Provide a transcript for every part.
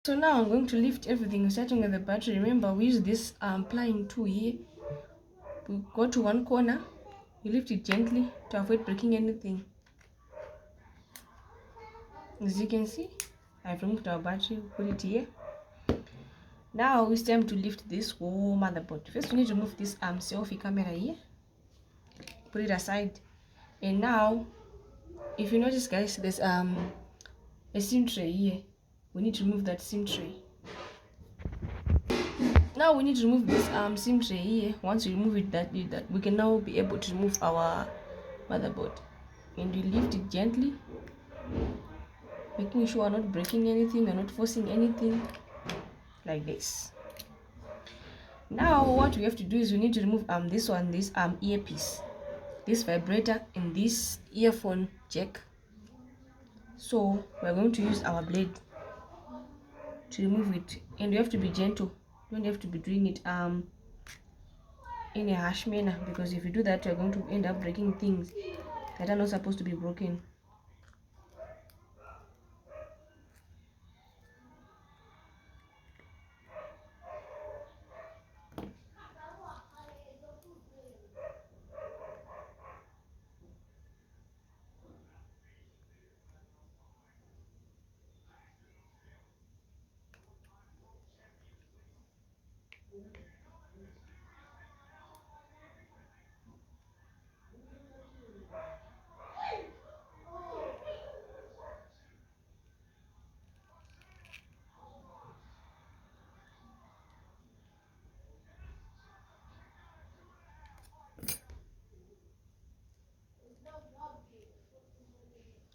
So now I'm going to lift everything starting with the battery. Remember, we use this plying tool here. We go to one corner, you lift it gently to avoid breaking anything. As you can see, I've removed our battery, put it here. Now it's time to lift this whole motherboard. First we need to remove this selfie camera here, put it aside. And now if you notice, guys, there's a SIM tray here. We need to remove that SIM tray. Now we need to remove this SIM tray here. Once we remove it, that we can now be able to remove our motherboard. And we lift it gently, making sure we're not breaking anything, we're not forcing anything, like this. Now what we have to do is we need to remove this earpiece, this vibrator, and this earphone jack. So we're going to use our blade to remove it, and you have to be gentle. You don't have to be doing it in a harsh manner, because if you do that, you're going to end up breaking things that are not supposed to be broken.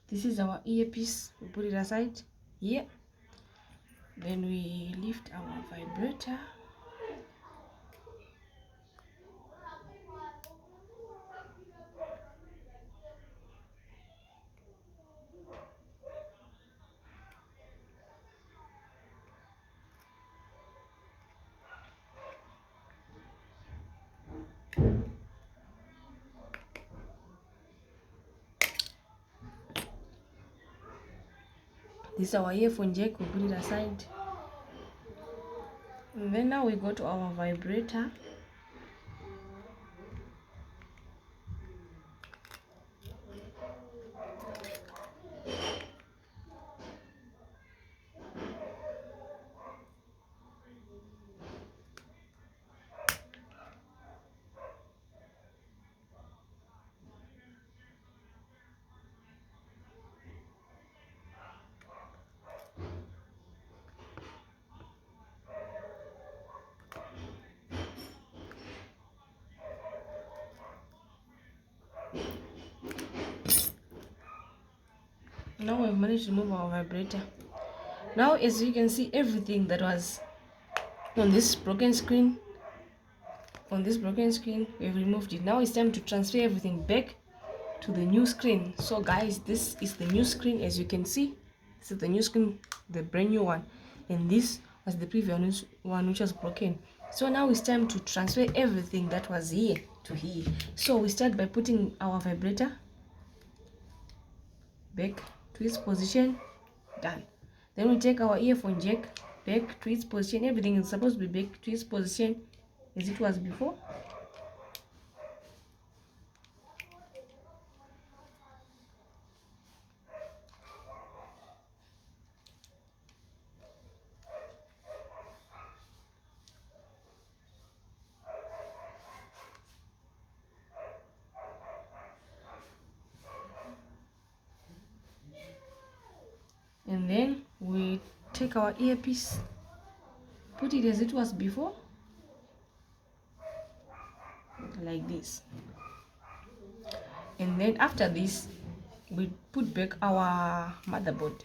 This is our earpiece. We put it aside here. Then we lift our vibrator. This is our earphone jack. We put it aside. And then now we go to our vibrator. Now we've managed to remove our vibrator. Now as you can see, everything that was on this broken screen, we've removed it. Now it's time to transfer everything back to the new screen. So guys, this is the new screen. As you can see, this is the new screen, the brand new one, and this was the previous one which was broken. So now it's time to transfer everything that was here to here. So we start by putting our vibrator back to its position. Done. Then we take our earphone jack back to its position. Everything is supposed to be back to its position as it was before. And then we take our earpiece, put it as it was before, like this. And then after this, we put back our motherboard.